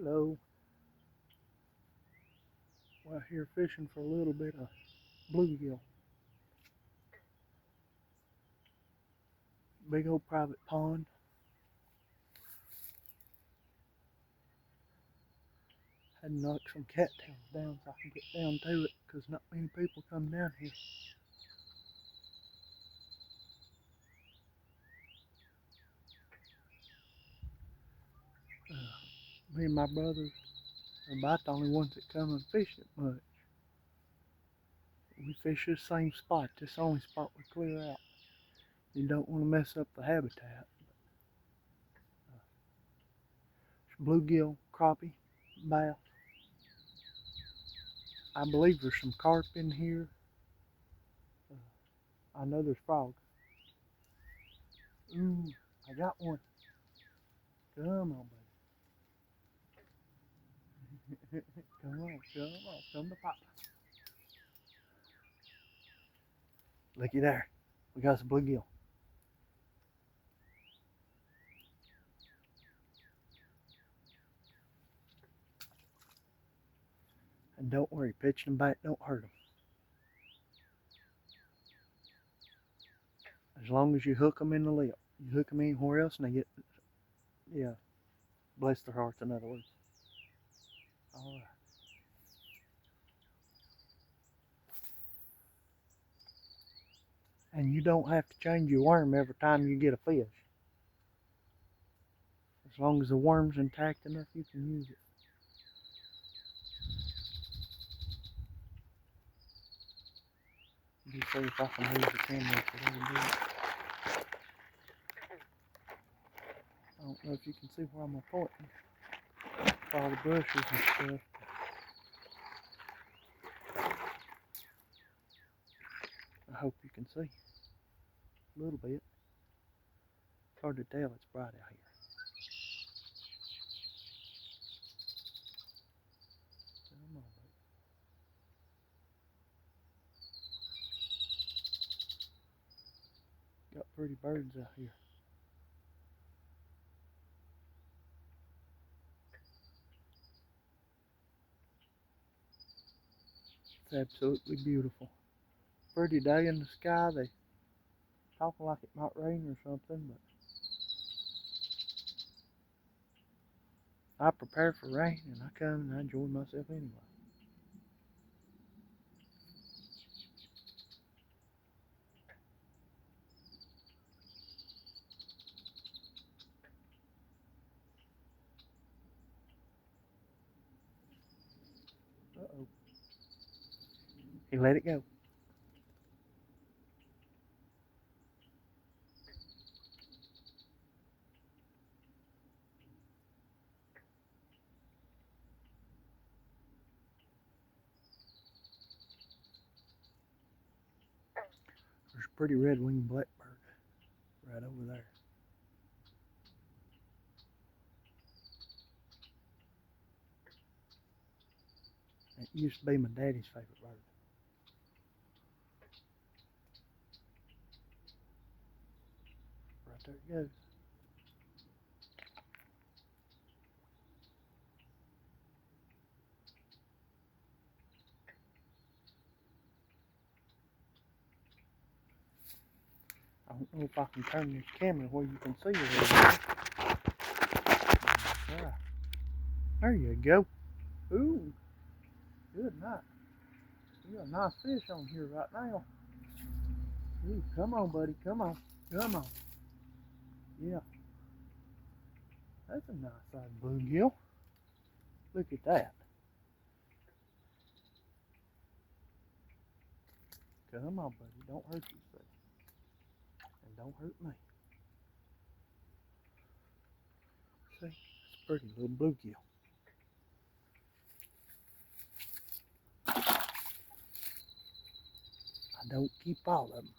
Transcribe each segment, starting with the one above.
Hello. We're out here fishing for a little bit of bluegill. Big old private pond. Had to knock some cattails down so I can get down to it because not many people come down here. Me and my brothers are about the only ones that come and fish it much. We fish this same spot. This only spot we clear out. You don't want to mess up the habitat. Bluegill, crappie, bass. I believe there's some carp in here. I know there's frogs. Ooh, I got one. Come on, buddy. Come on, come to Papa. Looky there. We got some bluegill. And don't worry, pitching them back don't hurt them. As long as you hook them in the lip. You hook them anywhere else and they get, yeah, bless their hearts, in other words. All right. And you don't have to change your worm every time you get a fish. As long as the worm's intact enough, you can use it. Let me see if I can move the camera up a little bit. I don't know if you can see where I'm pointing. All the bushes and stuff. I hope you can see a little bit. It's hard to tell, it's bright out here. Come on, baby. Got pretty birds out here. It's absolutely beautiful. Pretty day in the sky. They talking like it might rain or something, but I prepare for rain and I come and I enjoy myself anyway. Uh-oh. He let it go. There's a pretty red-winged blackbird right over there. It used to be my daddy's favorite bird. Right there it goes. I don't know if I can turn this camera where you can see it. Yeah. There you go. Ooh, good night. You got a nice fish on here right now. Ooh, come on, buddy. Come on. Come on. Yeah. That's a nice size bluegill. Look at that. Come on, buddy. Don't hurt yourself. And don't hurt me. See? It's a pretty little bluegill. I don't keep all of them.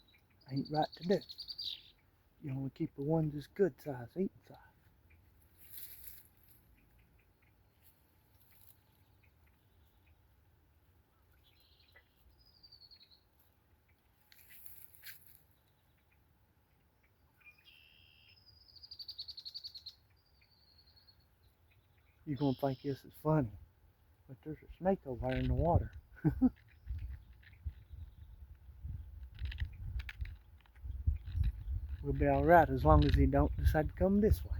Ain't right to do. You only keep the ones that's good size, eating size. You're going to think this is funny, but there's a snake over there in the water. We'll be all right as long as he don't decide to come this way.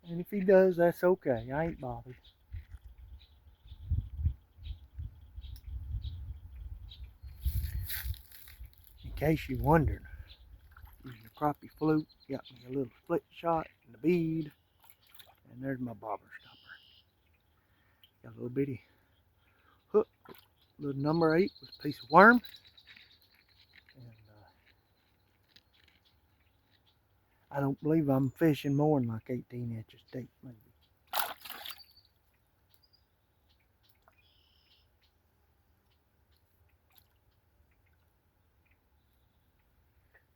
And if he does, that's okay. I ain't bothered. In case you're wondering, using a crappie fluke, got me a little split shot and a bead, and there's my bobber stopper. Got a little bitty hook, little number 8 with a piece of worm. And I don't believe I'm fishing more than like 18 inches deep, maybe.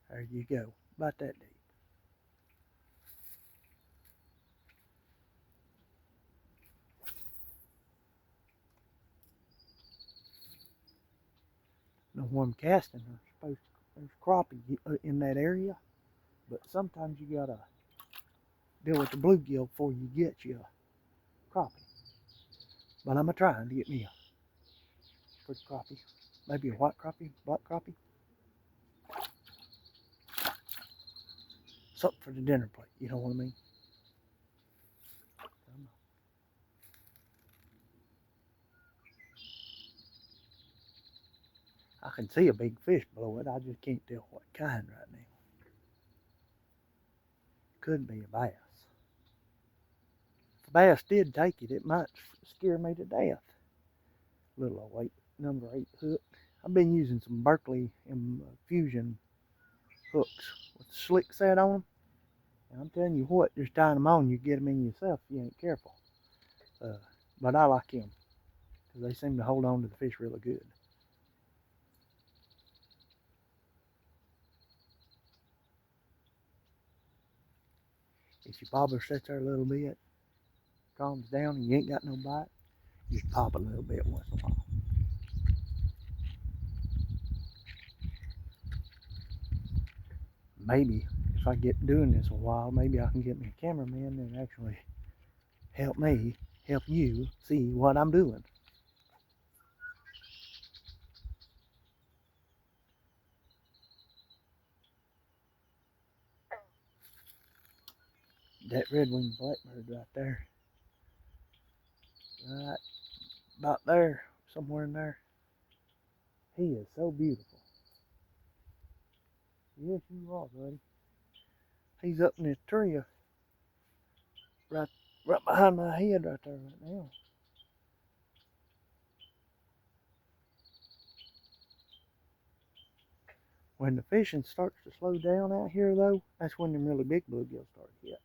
There you go, about that deep. Know where I'm casting, there's crappie in that area, but sometimes you gotta deal with the bluegill before you get you a crappie. But I'm trying to get me a pretty crappie, maybe a white crappie, black crappie, something for the dinner plate. You know what I mean? I can see a big fish below it. I just can't tell what kind right now. Could be a bass. If a bass did take it, it might scare me to death. Little 08, number 8 hook. I've been using some Berkeley Fusion hooks with the slick set on them. And I'm telling you what, just tying them on, you get them in yourself if you ain't careful. But I like them because they seem to hold on to the fish really good. If your bobber sits there a little bit, calms down, and you ain't got no bite, you just pop a little bit once in a while. Maybe if I get doing this a while, maybe I can get me a cameraman and actually help me help you see what I'm doing. That red-winged blackbird right there, right about there, somewhere in there, he is so beautiful. Yes, you are, buddy. He's up in this tree right behind my head right there right now. When the fishing starts to slow down out here though, that's when them really big bluegills start to hit.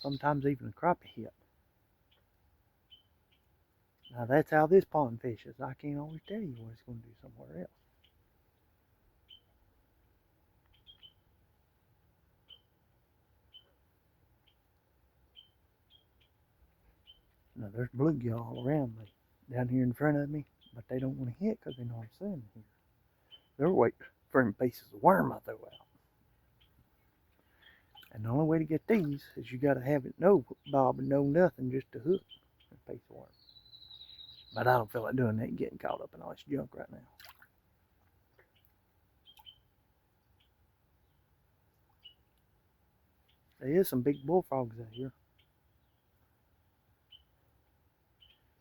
Sometimes even a crappie hit. Now that's how this pond fishes. I can't always tell you what it's going to do somewhere else. Now there's bluegill all around me, down here in front of me, but they don't want to hit because they know I'm standing here. They're waiting for them pieces of worm I throw out. And the only way to get these is you got to have it no bob and no nothing, just to hook a piece of worm. But I don't feel like doing that and getting caught up in all this junk right now. There is some big bullfrogs out here.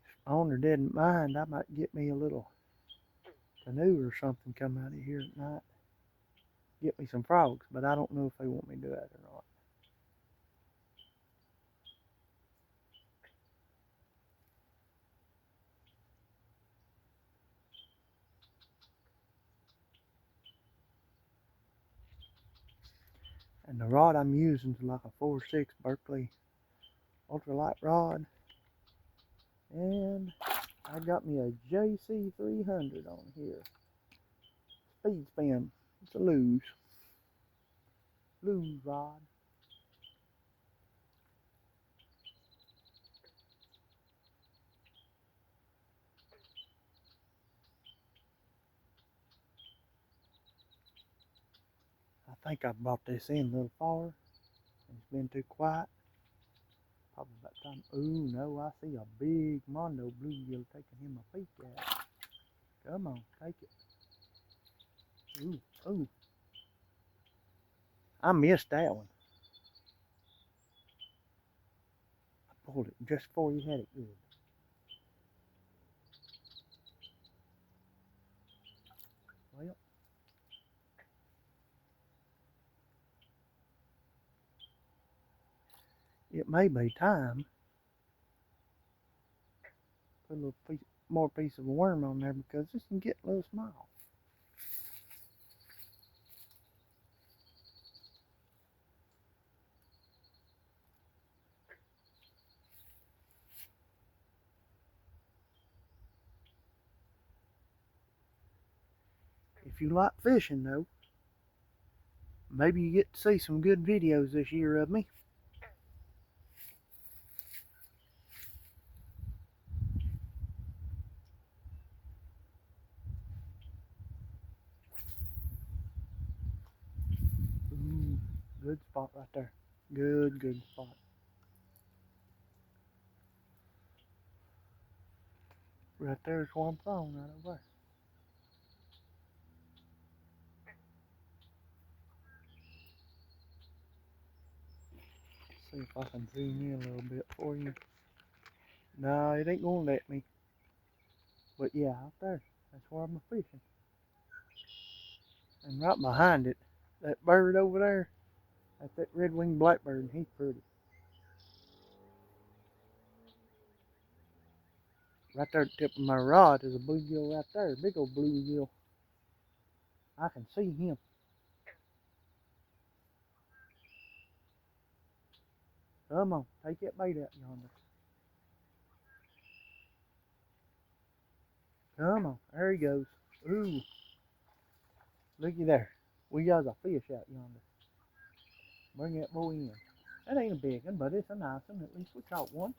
If the owner didn't mind, I might get me a little canoe or something, come out of here at night, get me some frogs, but I don't know if they want me to do that or not. And the rod I'm using is like a 4.6 Berkeley ultralight rod, and I got me a JC 300 on here. Speed spin. It's a luge rod. I think I brought this in a little far. It's been too quiet. Probably about time. Ooh, no, I see a big mondo bluegill taking him a peek at. Come on, take it. Ooh, ooh. I missed that one. I pulled it just before he had it good. Well, it may be time. Put a little more piece of worm on there because this can get a little small. If you like fishing though, maybe you get to see some good videos this year of me. Ooh, good spot right there. Good spot. Right there's where I'm throwing right over there. See if I can zoom in a little bit for you. No, it ain't gonna let me. But yeah, out there, that's where I'm fishing. And right behind it, that bird over there, that's that red-winged blackbird, and he's pretty. Right there at the tip of my rod is a bluegill right there, big old bluegill. I can see him. Come on, take that bait out yonder. Come on, there he goes. Ooh, looky there. We got a fish out yonder. Bring that boy in. That ain't a big one, but it's a nice one. At least we caught one.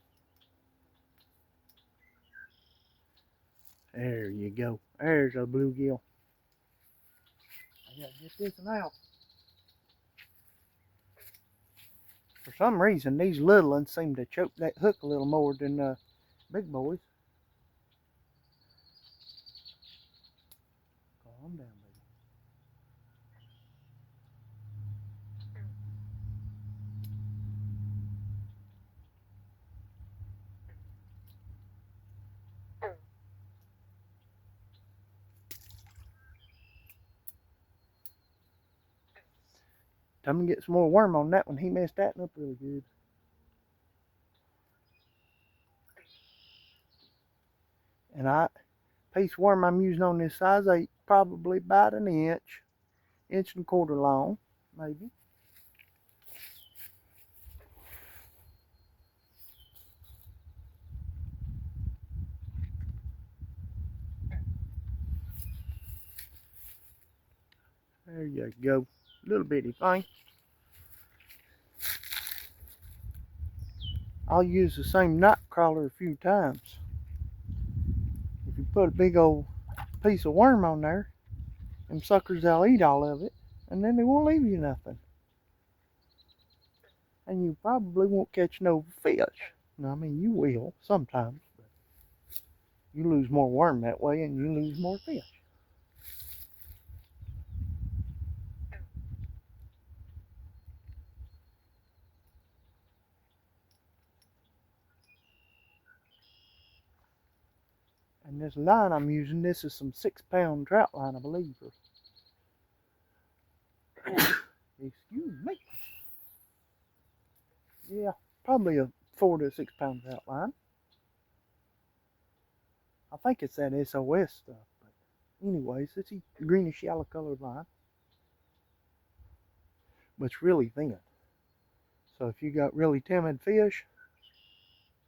There you go. There's a bluegill. I gotta get this one out. For some reason, these little ones seem to choke that hook a little more than big boys. Calm down, baby. Time to get some more worm on that one. He messed that one up really good. And piece of worm I'm using on this size 8, probably about an inch, inch and a quarter long, maybe. There you go. Little bitty thing. I'll use the same night crawler a few times. If you put a big old piece of worm on there, them suckers, they'll eat all of it, and then they won't leave you nothing. And you probably won't catch no fish. No, I mean, you will sometimes, but you lose more worm that way and you lose more fish. And this line I'm using, this is some 6-pound trout line, I believe. Excuse me. Yeah, probably a 4 to 6 pound trout line. I think it's that SOS stuff, but anyways, it's a greenish yellow colored line. But it's really thin. So if you got really timid fish,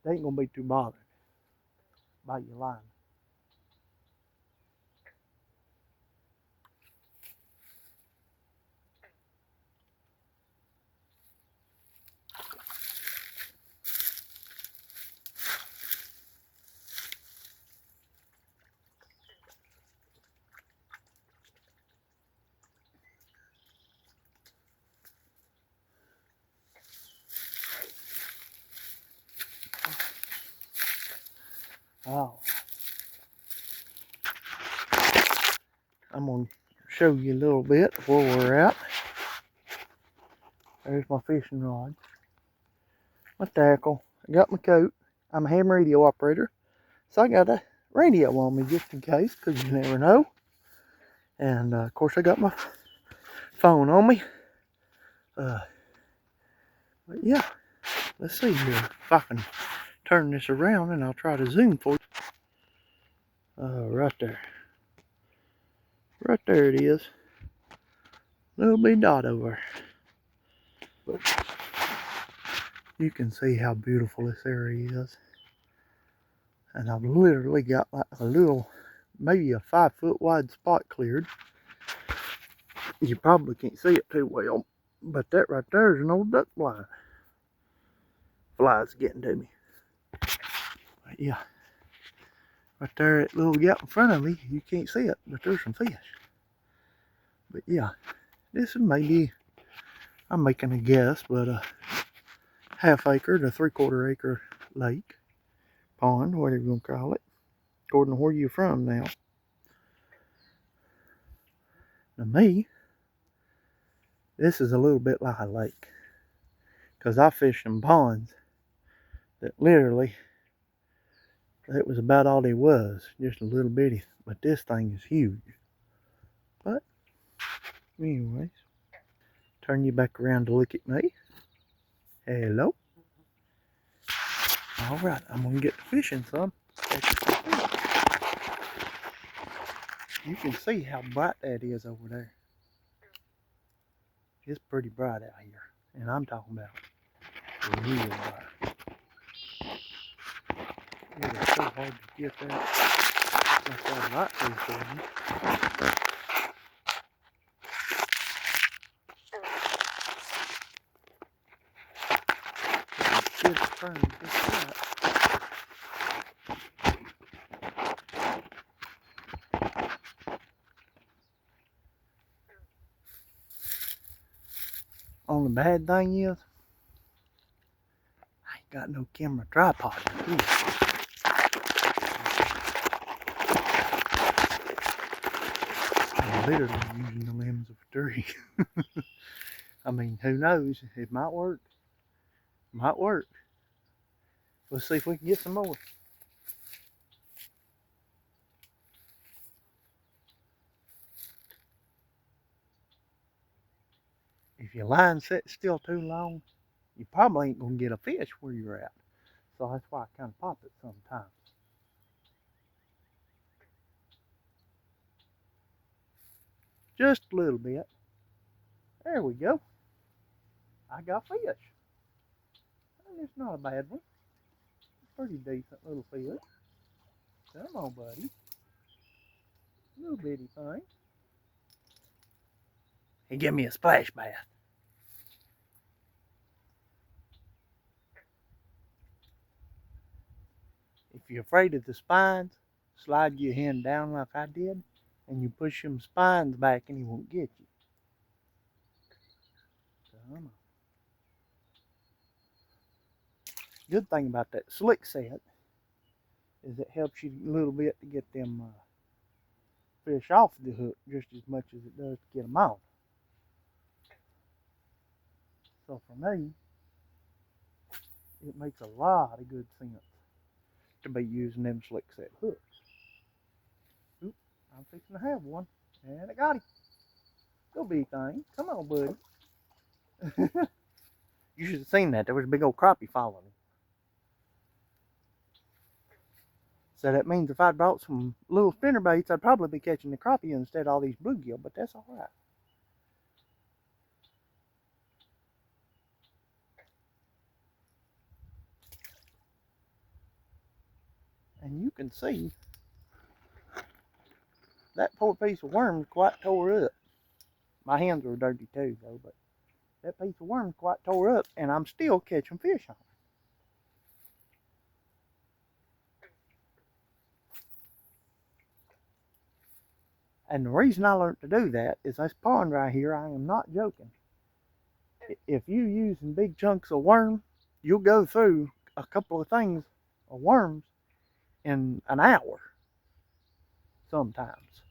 they ain't gonna be too bothered by your line. Oh, I'm going to show you a little bit where we're at. There's my fishing rod, my tackle. I got my coat. I'm a ham radio operator, so I got a radio on me just in case, because you never know. And of course, I got my phone on me. But yeah, let's see here if I can turn this around, and I'll try to zoom for you. Right there. Right there it is. Little bitty dot over. But you can see how beautiful this area is. And I've literally got like a little, maybe a 5-foot wide spot cleared. You probably can't see it too well, but that right there is an old duck blind. Flies getting to me. But yeah, right there, that little gap in front of me, you can't see it, but there's some fish. But yeah, this is maybe, I'm making a guess, but a half-acre to 3/4 acre lake, pond, whatever you want to call it, according to where you're from now. To me, this is a little bit like a lake, because I fished in ponds that literally, that was about all there was, just a little bitty, but this thing is huge. But anyways, turn you back around to look at me. Hello. All right, I'm gonna get to fishing some. You can see how bright that is over there. It's pretty bright out here, and I'm talking about real bright. It is so hard to get that. That's that light thing for me. Just turn just right. Only bad thing is, I ain't got no camera tripod here. I'm literally using the limbs of a tree. I mean, who knows? It might work. Might work. Let's see if we can get some more. If your line sets still too long, you probably ain't gonna get a fish where you're at. So that's why I kind of pop it sometimes. Just a little bit. There we go. I got fish. And it's not a bad one. Pretty decent little fish. Come on, buddy. Little bitty thing. He give me a splash bath. If you're afraid of the spines, slide your hand down like I did, and you push them spines back and he won't get you. Come on. Good thing about that slick set is it helps you a little bit to get them fish off the hook just as much as it does to get them on. So for me, it makes a lot of good sense to be using them slick set hooks. Oop, I'm fixing to have one, and I got him. Go big thing. Come on, buddy. You should have seen that. There was a big old crappie following him. So that means if I'd brought some little spinner baits, I'd probably be catching the crappie instead of all these bluegill, but that's all right. And you can see that poor piece of worm quite tore up. My hands were dirty too, though, but that piece of worm quite tore up, and I'm still catching fish on it. And the reason I learned to do that is this pond right here, I am not joking. If you using big chunks of worm, you'll go through a couple of things of worms, in an hour sometimes.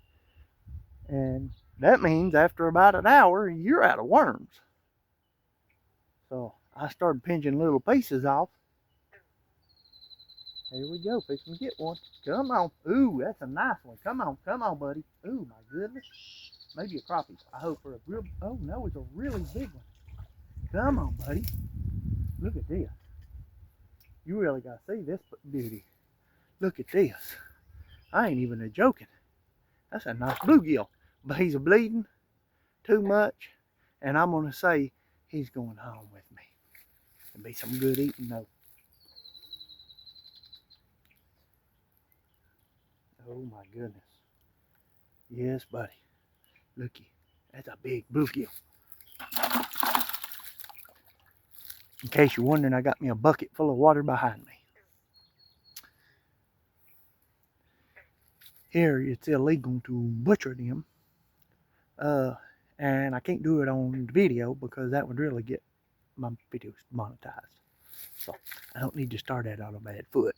And that means after about an hour, you're out of worms. So I started pinching little pieces off. Here we go, fixing to get one. Come on. Ooh, that's a nice one. Come on, buddy. Ooh, my goodness. Maybe a crappie. I hope for a real, oh no, it's a really big one. Come on, buddy. Look at this. You really got to see this beauty. Look at this. I ain't even joking. That's a nice bluegill. But he's bleeding too much. And I'm going to say he's going home with me. It'll be some good eating though. Oh my goodness. Yes, buddy. Looky. That's a big bluegill. In case you're wondering, I got me a bucket full of water behind me. Here, it's illegal to butcher them. And I can't do it on the video because that would really get my videos monetized. So I don't need to start that on a bad foot.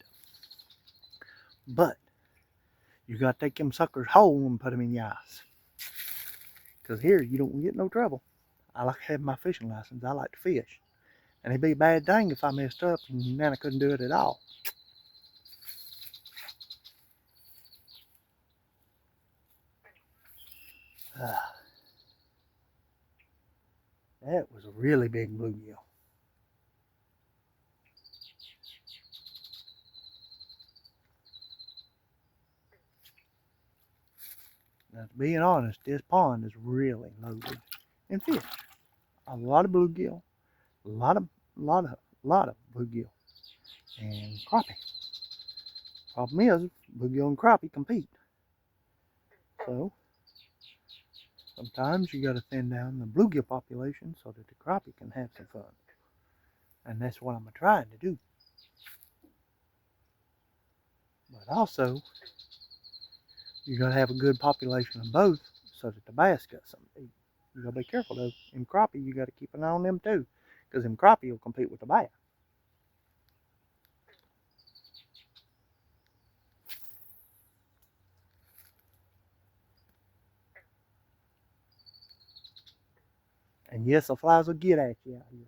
But you got to take them suckers whole and put them in your eyes. Because here, you don't get no trouble. I like to have my fishing license. I like to fish. And it'd be a bad thing if I messed up and then I couldn't do it at all. That was a really big bluegill. Now, to be honest, this pond is really loaded in fish. A lot of bluegill, a lot of bluegill, and crappie. Problem is, bluegill and crappie compete. So sometimes you got to thin down the bluegill population so that the crappie can have some fun. And that's what I'm trying to do. But also, you got to have a good population of both so that the bass got something to eat. You got to be careful though. In crappie, you got to keep an eye on them too, because them crappie will compete with the bass. And yes, the flies will get at you out here.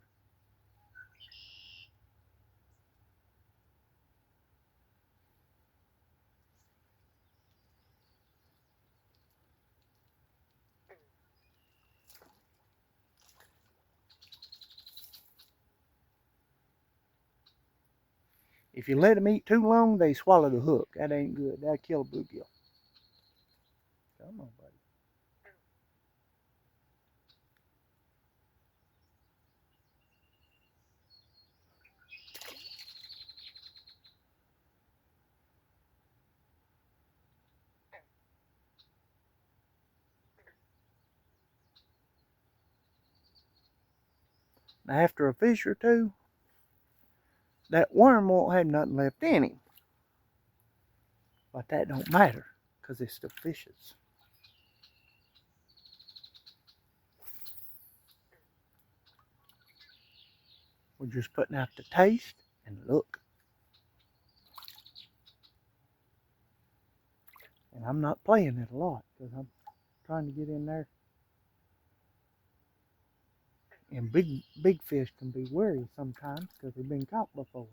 If you let them eat too long, they swallow the hook. That ain't good. That'll kill a bluegill. Come on, buddy. Now, after a fish or two, that worm won't have nothing left in him. But that don't matter, because it's the fishes. We're just putting out the taste and look. And I'm not playing it a lot, because I'm trying to get in there. And big fish can be wary sometimes, because they've been caught before.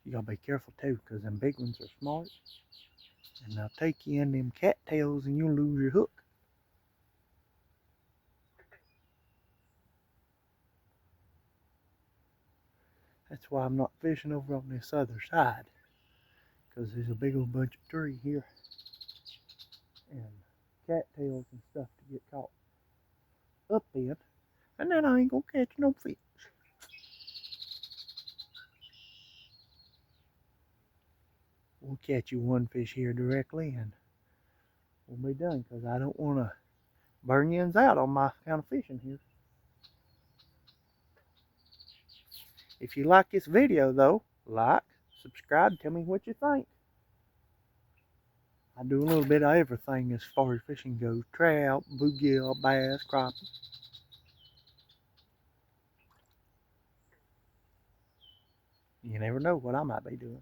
You gotta be careful too, because them big ones are smart. And they'll take you in them cattails and you'll lose your hook. That's why I'm not fishing over on this other side. Because there's a big old bunch of tree here. And cattails and stuff to get caught up in. And then I ain't gonna catch no fish. We'll catch you one fish here directly and we'll be done, because I don't want to burn you out on my kind of fishing here. If you like this video though, like, subscribe. Tell me what you think. I do a little bit of everything as far as fishing goes. Trout, bluegill, bass, crappie. You never know what I might be doing.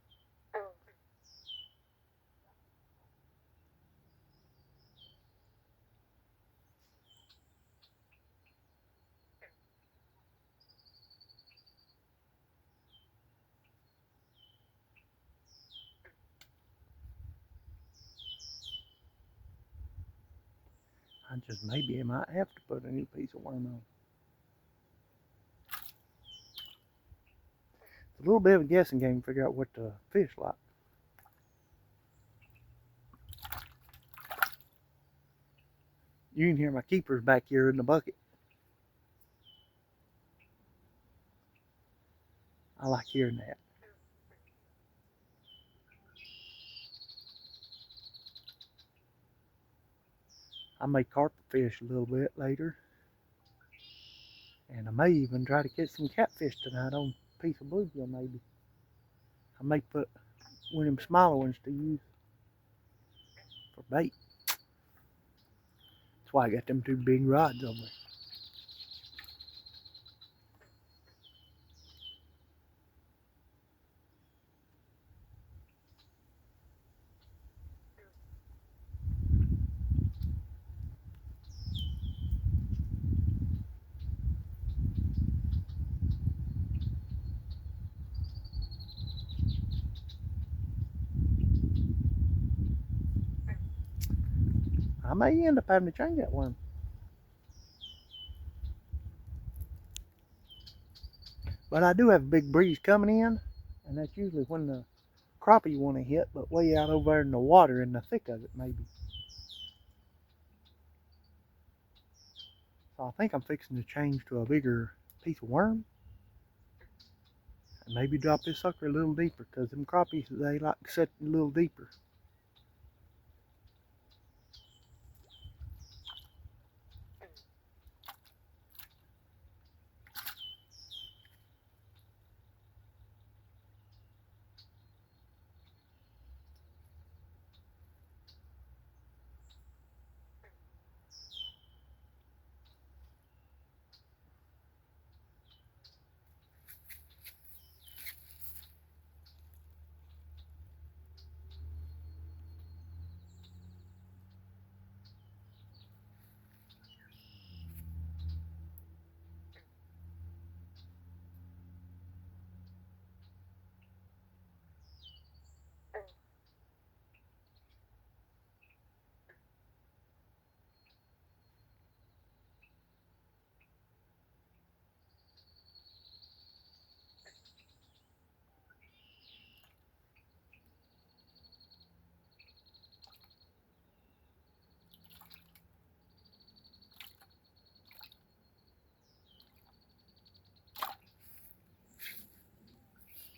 I just maybe I might have to put a new piece of worm on. It's a little bit of a guessing game to figure out what the fish like. You can hear my keepers back here in the bucket. I like hearing that. I may carp fish a little bit later. And I may even try to catch some catfish tonight on a piece of bluegill maybe. I may put one of them smaller ones to use for bait. That's why I got them two big rods over there. I may end up having to change that worm. But I do have a big breeze coming in, and that's usually when the crappie want to hit, but way out over there in the water in the thick of it maybe. So I think I'm fixing to change to a bigger piece of worm. And maybe drop this sucker a little deeper, because them crappies, they like to set a little deeper.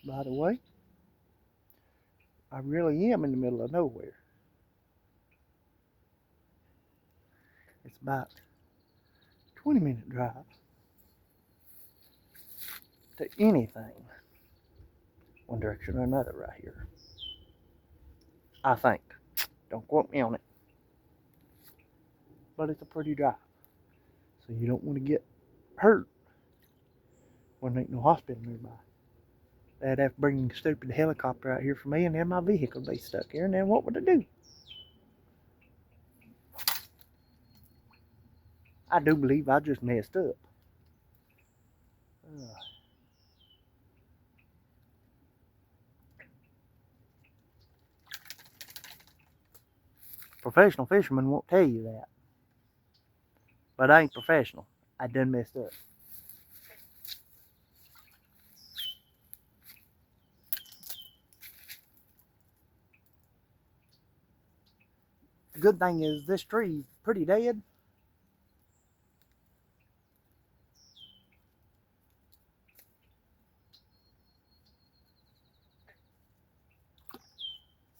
By the way, I really am in the middle of nowhere. It's about a 20-minute drive to anything, one direction or another right here. I think. Don't quote me on it. But it's a pretty drive. So you don't want to get hurt when there ain't no hospital nearby. They'd have to bring a stupid helicopter out here for me, and then my vehicle would be stuck here, and then what would I do? I do believe I just messed up. Professional fishermen won't tell you that. But I ain't professional. I done messed up. The good thing is this tree's pretty dead.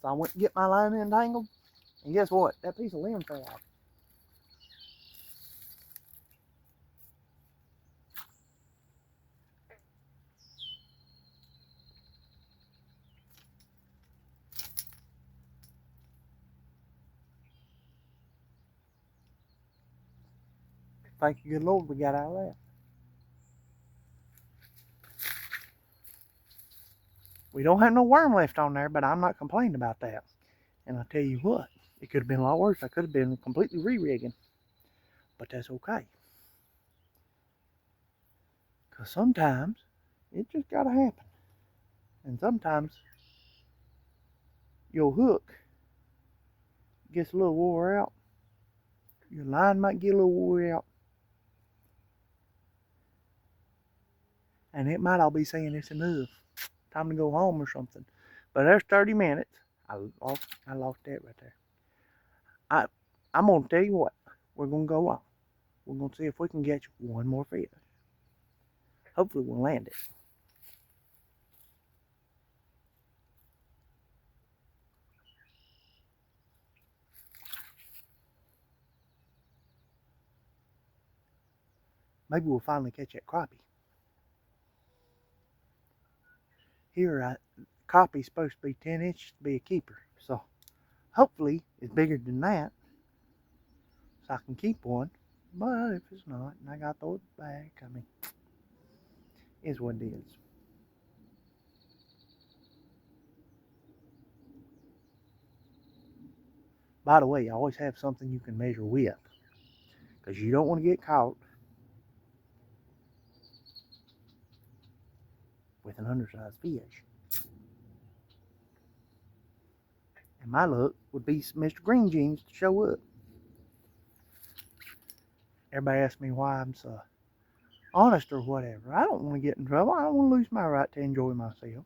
So I went to get my line entangled, and guess what? That piece of limb fell off. Thank you, good Lord, we got out of that. We don't have no worm left on there, but I'm not complaining about that. And I tell you what, it could have been a lot worse. I could have been completely re-rigging. But that's okay. Because sometimes it just got to happen. And sometimes your hook gets a little wore out. Your line might get a little wore out. And it might all be saying it's enough. Time to go home or something. But there's 30 minutes. I lost that right there. I'm going to tell you what. We're going to go on. We're going to see if we can catch one more fish. Hopefully we'll land it. Maybe we'll finally catch that crappie. Here, crappie's supposed to be 10 inches to be a keeper. So hopefully it's bigger than that. So I can keep one. But if it's not, and I got to throw it back, I mean, is what it is. By the way, always have something you can measure with. Because you don't want to get caught with an undersized fish. And my luck would be Mr. Green Jeans to show up. Everybody asks me why I'm so honest or whatever. I don't want to get in trouble. I don't want to lose my right to enjoy myself.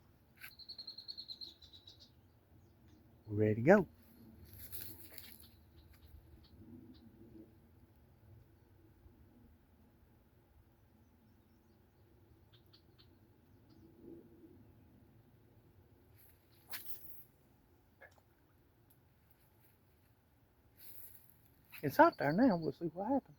We're ready to go. It's out there now. We'll see what happens.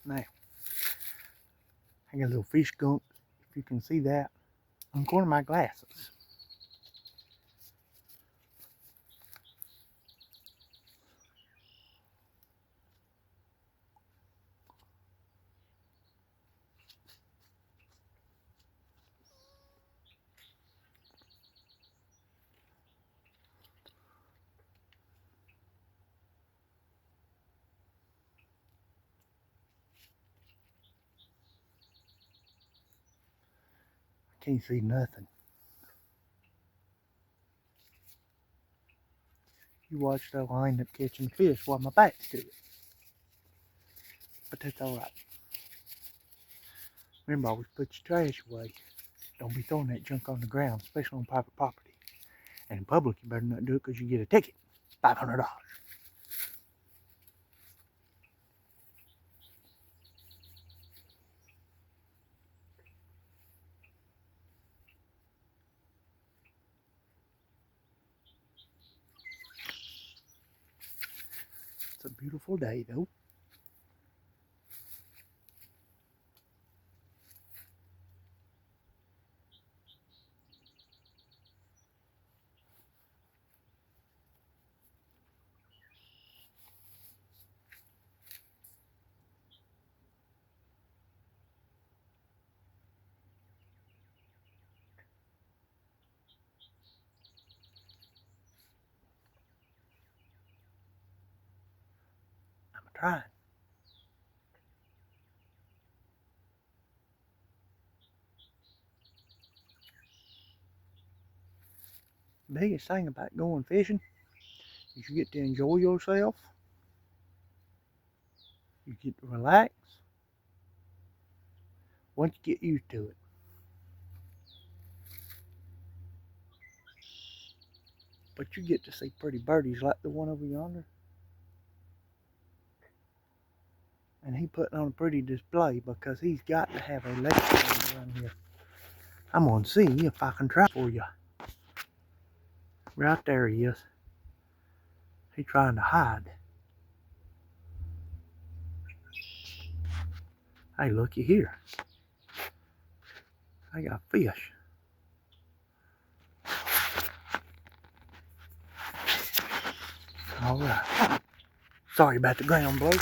Now, I got a little fish gunk, if you can see that, on the corner of my glasses. Can't see nothing. You watch though, I'll end up catching fish while my back's to it. But that's alright. Remember, always put your trash away. Don't be throwing that junk on the ground, especially on private property. And in public, you better not do it because you get a ticket. $500. It's a beautiful day though. I'm trying. The biggest thing about going fishing is you get to enjoy yourself. You get to relax. Once you get used to it. But you get to see pretty birdies like the one over yonder. And and he putting on a pretty display because he's got to have a lecture around here. I'm gonna see if I can try for you. Right there he is. He's trying to hide. Hey, looky here. I got fish. All right. Sorry about the ground, bloke.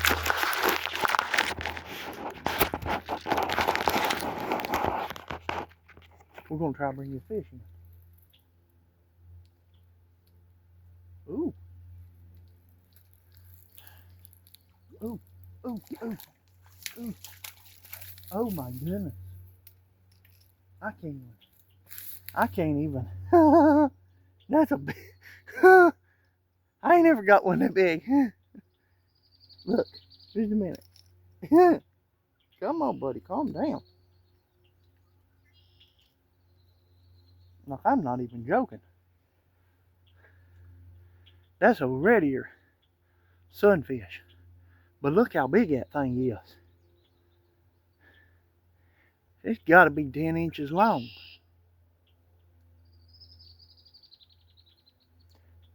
We're gonna try to bring you fish in. Ooh. Ooh. Ooh. Ooh. Ooh. Oh my goodness. I can't even. That's a big. I ain't never got one that big. Look, just a minute. Come on, buddy, calm down. Look, I'm not even joking. That's a red ear sunfish. But look how big that thing is. It's got to be 10 inches long.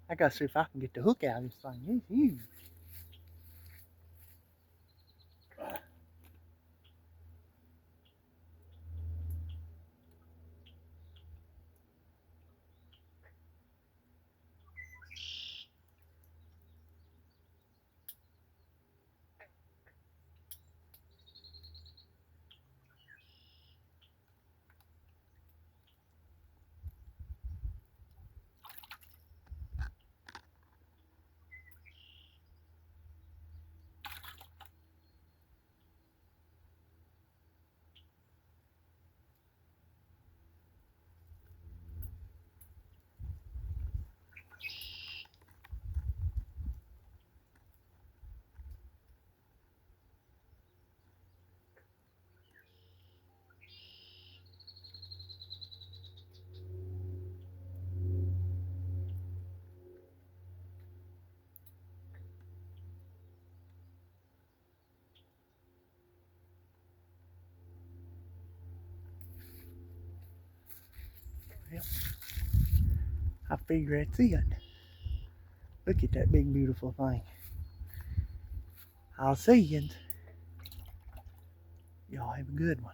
I got to see if I can get the hook out of this thing. It's huge. Yep. I figure that's it. Look at that big, beautiful thing. I'll see you. Y'all have a good one.